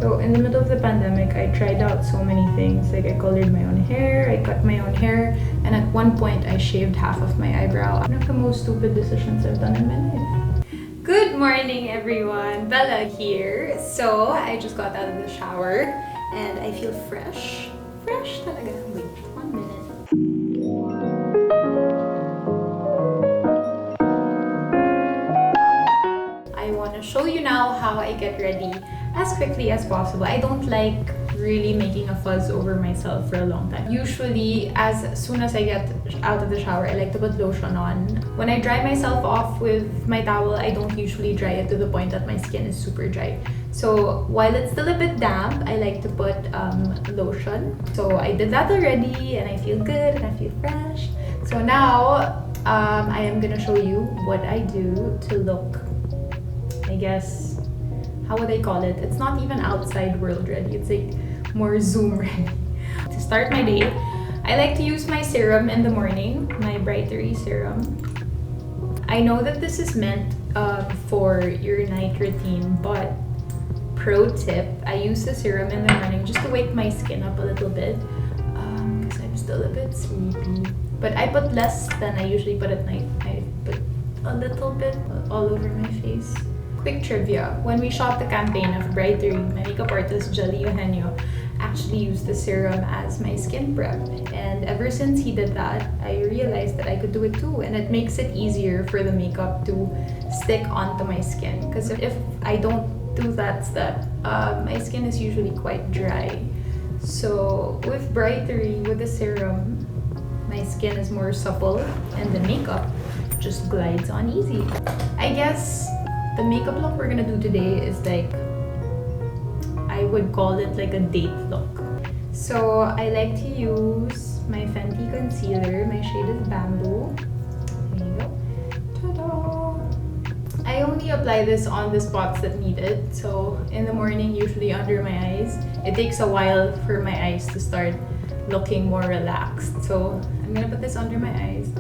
So in the middle of the pandemic, I tried out so many things. Like I colored my own hair, I cut my own hair, and at one point I shaved half of my eyebrow. One of the most stupid decisions I've done in my life. Good morning everyone, Bella here. So I just got out of the shower and I feel fresh. Fresh talaga. Wait, 1 minute. I want to show you now how I get ready as quickly as possible. I don't like really making a fuss over myself for a long time. Usually, as soon as I get out of the shower, I like to put lotion on. When I dry myself off with my towel, I don't usually dry it to the point that my skin is super dry. So while it's still a bit damp, I like to put lotion. So I did that already and I feel good and I feel fresh. So now I am gonna show you what I do to look, I guess, how would I call it? It's not even outside world ready. It's like more Zoom ready. To start my day, I like to use my serum in the morning, my Brightery serum. I know that this is meant for your night routine, but pro tip, I use the serum in the morning just to wake my skin up a little bit because I'm still a bit sleepy. But I put less than I usually put at night. I put a little bit all over my face. Quick trivia, when we shot the campaign of Brightery, my makeup artist Jolly Eugenio actually used the serum as my skin prep, and ever since he did that, I realized that I could do it too, and it makes it easier for the makeup to stick onto my skin, because if I don't do that step, my skin is usually quite dry. So with Brightery, with the serum, my skin is more supple and the makeup just glides on easy. I guess the makeup look we're gonna do today is like, I would call it like a date look. So I like to use my Fenty concealer. My shade is Bamboo. There you go. Ta-da! I only apply this on the spots that need it. So in the morning, usually under my eyes. It takes a while for my eyes to start looking more relaxed. So I'm gonna put this under my eyes,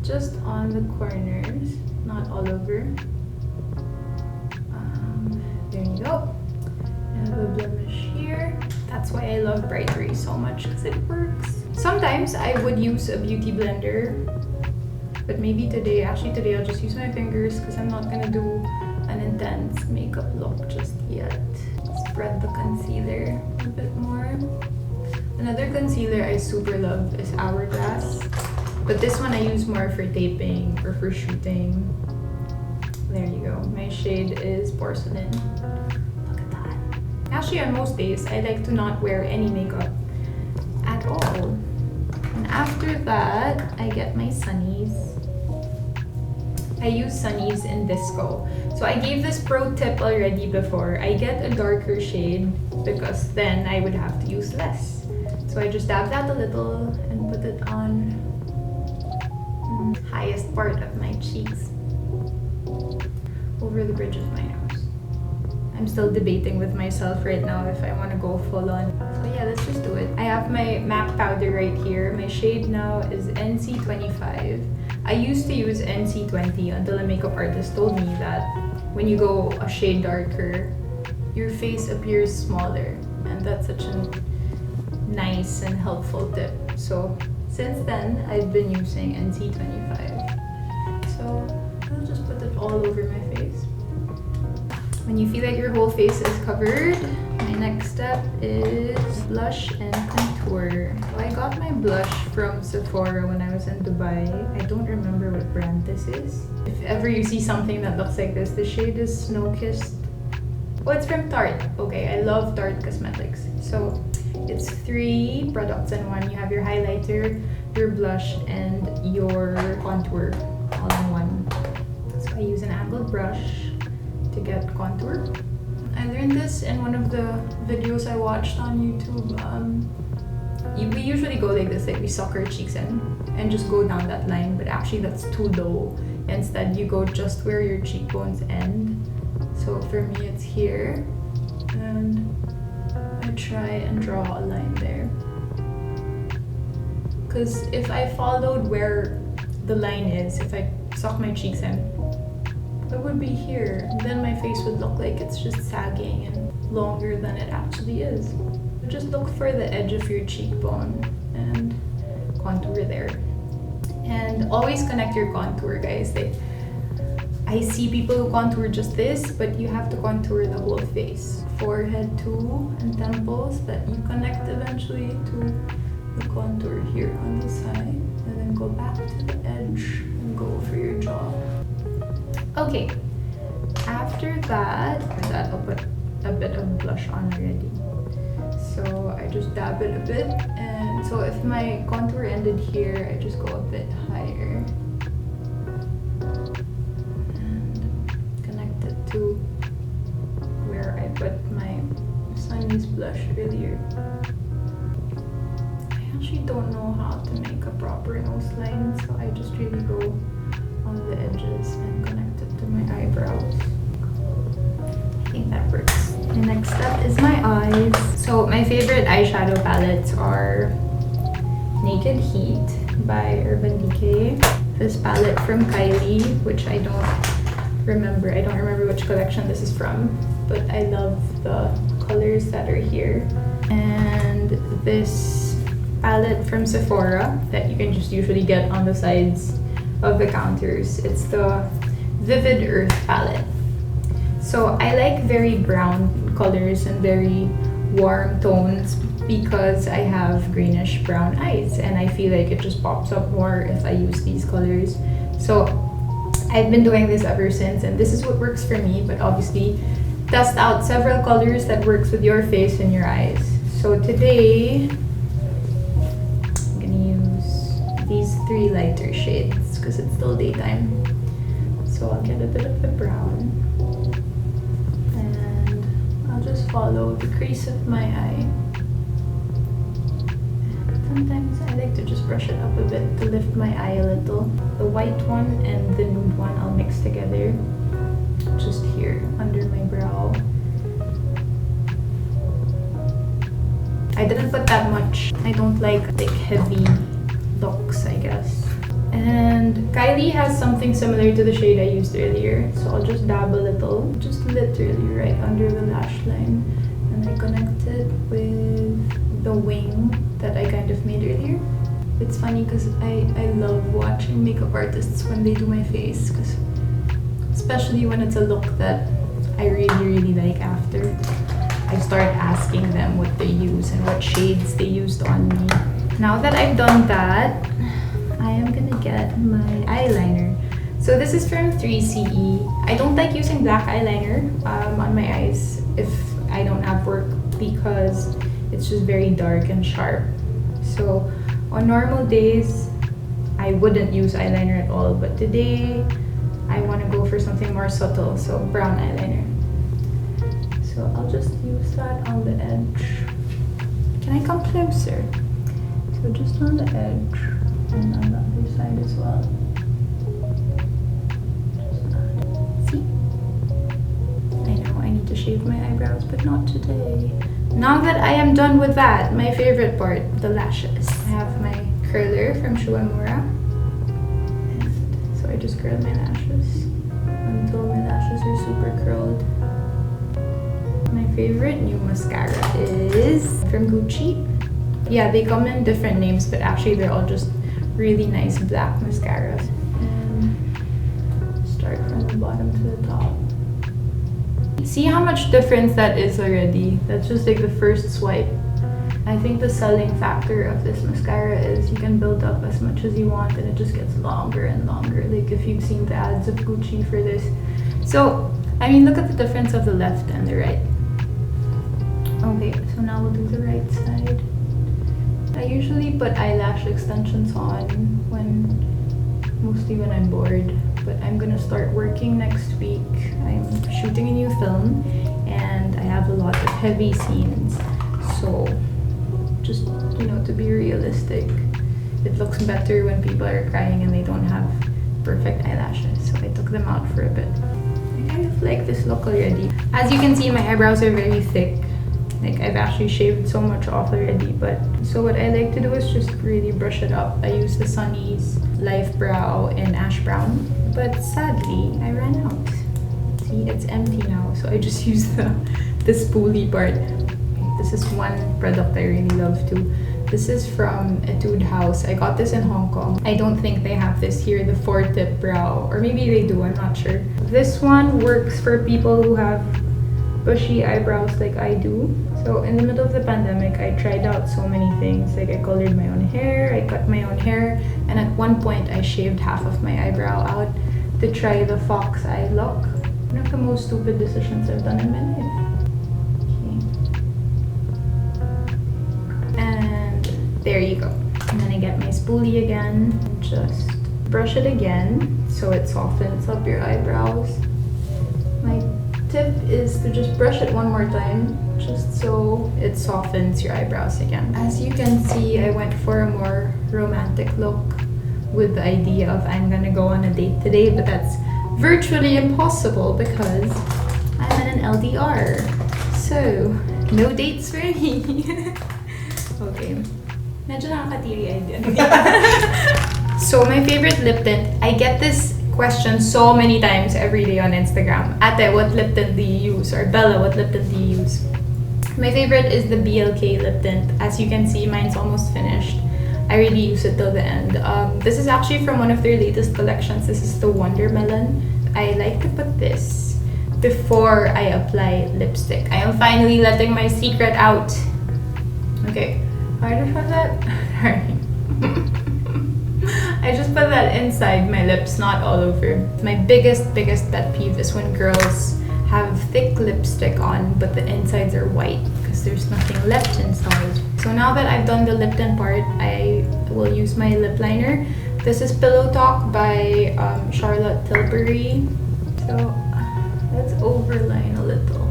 just on the corners, not all over. There you go. I have a blemish here. That's why I love Brightery so much, because it works. Sometimes I would use a beauty blender, but maybe today, actually today I'll just use my fingers because I'm not gonna do an intense makeup look just yet. Spread the concealer a bit more. Another concealer I super love is Hourglass, but this one I use more for taping or for shooting. There you go. My shade is Porcelain. Look at that. Actually, on most days, I like to not wear any makeup at all. And after that, I get my sunnies. I use sunnies in Disco. So I gave this pro tip already before. I get a darker shade because then I would have to use less. So I just dab that a little and put it on the highest part of my cheeks, over the bridge of my nose. I'm still debating with myself right now if I want to go full on. So yeah, let's just do it. I have my MAC powder right here. My shade now is NC25. I used to use NC20 until a makeup artist told me that when you go a shade darker, your face appears smaller. And that's such a nice and helpful tip. So since then, I've been using NC25. So I'll just put it all over my face. When you feel like your whole face is covered, my next step is blush and contour. So I got my blush from Sephora when I was in Dubai. I don't remember what brand this is. If ever you see something that looks like this, the shade is Snow Kissed. Oh, it's from Tarte. Okay, I love Tarte Cosmetics. So it's 3 products in one. You have your highlighter, your blush, and your contour all in one. So I use an angled brush to get contour. I learned this in one of the videos I watched on YouTube. We usually go like this, like we suck our cheeks in and just go down that line, but actually that's too low. Instead, you go just where your cheekbones end. So for me, it's here, and I try and draw a line there. Because if I followed where the line is, if I suck my cheeks in, it would be here. Then my face would look like it's just sagging and longer than it actually is. Just look for the edge of your cheekbone and contour there. And always connect your contour, guys. I see people who contour just this, but you have to contour the whole face. Forehead too, and temples that you connect eventually to the contour here on the side. And then go back to the edge and go for your jaw. Okay, after that, I'll put a bit of blush on already. So I just dab it a bit, and so if my contour ended here, I just go a bit higher and connect it to where I put my Sunny's blush earlier. I actually don't know how to make a proper nose line, so I just really go on the edges and connect it to my eyebrows. I think that works. The next step is my eyes. So my favorite eyeshadow palettes are Naked Heat by Urban Decay. This palette from Kylie, which I don't remember which collection this is from, but I love the colors that are here. And this palette from Sephora that you can just usually get on the sides of the counters. It's the Vivid Earth palette. So I like very brown colors and very warm tones because I have greenish brown eyes, and I feel like it just pops up more if I use these colors. So I've been doing this ever since, and this is what works for me, but obviously test out several colors that works with your face and your eyes. So today I'm gonna use these 3 lighter shades because it's still daytime. So I'll get a bit of the brown, and I'll just follow the crease of my eye. Sometimes I like to just brush it up a bit to lift my eye a little. The white one and the nude one I'll mix together just here under my brow. I didn't put that much. I don't like heavy looks, I guess. And Kylie has something similar to the shade I used earlier, so I'll just dab a little, just literally right under the lash line, and I connect it with the wing that I kind of made earlier. It's funny because I love watching makeup artists when they do my face, because especially when it's a look that I really like after, I start asking them what they use and what shades they used on me. Now that I've done that, I am gonna get my eyeliner. So this is from 3CE. I don't like using black eyeliner on my eyes if I don't have work because it's just very dark and sharp. So on normal days, I wouldn't use eyeliner at all, but today I want to go for something more subtle, so brown eyeliner. So I'll just use that on the edge. Can I come closer? So just on the edge and on the other side as well. See? I know I need to shave my eyebrows, but not today. Now that I am done with that, my favorite part, the lashes. I have my curler from Shuamura. And so I just curl my lashes until my lashes are super curled. My favorite new mascara is from Gucci. Yeah, they come in different names, but actually they're all just really nice black mascaras. And start from the bottom to the top. See how much difference that is already? That's just like the first swipe. I think the selling factor of this mascara is you can build up as much as you want and it just gets longer and longer. Like if you've seen the ads of Gucci for this. So, I mean, look at the difference of the left and the right. Okay, so now we'll do the right side. I usually put eyelash extensions on mostly when I'm bored, but I'm gonna start working next week. I'm shooting a new film and I have a lot of heavy scenes, so just, you know, to be realistic, it looks better when people are crying and they don't have perfect eyelashes, so I took them out for a bit. I kind of like this look already. As you can see, my eyebrows are very thick. Like, I've actually shaved so much off already, but so what I like to do is just really brush it up. I use the Sunny's Life Brow in Ash Brown, but sadly, I ran out. See, it's empty now, so I just use the the spoolie part. This is one product I really love too. This is from Etude House. I got this in Hong Kong. I don't think they have this here, the 4-tip brow. Or maybe they do, I'm not sure. This one works for people who have bushy eyebrows like I do. So in the middle of the pandemic, I tried out so many things. Like I colored my own hair, I cut my own hair, and at one point I shaved half of my eyebrow out to try the fox eye look. One of the most stupid decisions I've done in my life. There you go. And then I get my spoolie again and just brush it again so it softens up your eyebrows. My tip is to just brush it one more time just so it softens your eyebrows again. As you can see, I went for a more romantic look with the idea of I'm gonna go on a date today, but that's virtually impossible because I'm in an LDR. So, no dates for me. Okay. Medyo nakaka-teary-eyed din. So my favorite lip tint, I get this question so many times every day on Instagram. Ate, what lip tint do you use? Or Bella, what lip tint do you use? My favorite is the BLK lip tint. As you can see, mine's almost finished. I really use it till the end. This is actually from one of their latest collections. This is the Watermelon. I like to put this before I apply lipstick. I am finally letting my secret out. Okay. I just put that. I just put that inside my lips, not all over. My biggest pet peeve is when girls have thick lipstick on, but the insides are white because there's nothing left inside. So now that I've done the lip tint part, I will use my lip liner. This is Pillow Talk by Charlotte Tilbury. So let's overline a little.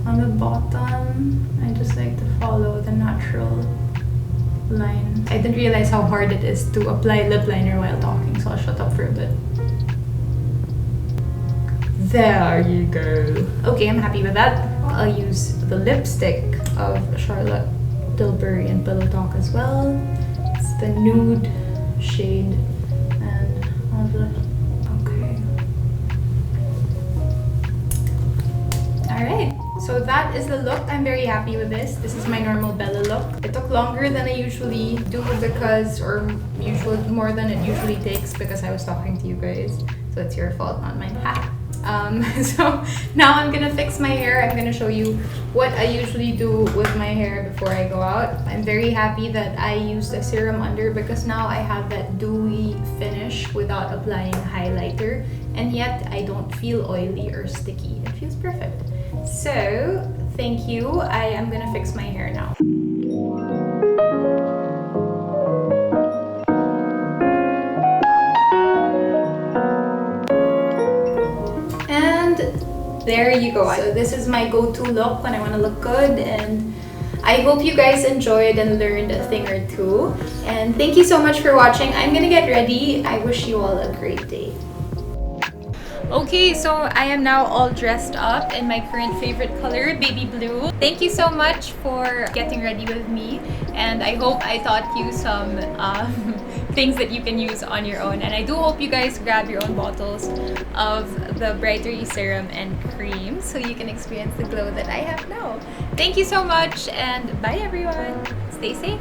On the bottom, I just like to follow the natural line. I didn't realize how hard it is to apply lip liner while talking, so I'll shut up for a bit. There you go. Okay, I'm happy with that. I'll use the lipstick of Charlotte Tilbury and Pillow Talk as well. It's the nude shade and all the... Okay. Alright. So that is the look. I'm very happy with this. This is my normal Bella look. It took longer than I usually do because, or more than it usually takes because I was talking to you guys. So it's your fault, not mine. Ha! So now I'm gonna fix my hair. I'm gonna show you what I usually do with my hair before I go out. I'm very happy that I used a serum under because now I have that dewy finish without applying highlighter, and yet I don't feel oily or sticky. It feels perfect. So thank you. I am gonna fix my hair now. There you go. So this is my go-to look when I want to look good, and I hope you guys enjoyed and learned a thing or two. And thank you so much for watching. I'm gonna get ready. I wish you all a great day. Okay, so I am now all dressed up in my current favorite color, baby blue. Thank you so much for getting ready with me, and I hope I taught you some things that you can use on your own. And I do hope you guys grab your own bottles of the Brightery serum and cream so you can experience the glow that I have now. Thank you so much, and bye everyone. Stay safe.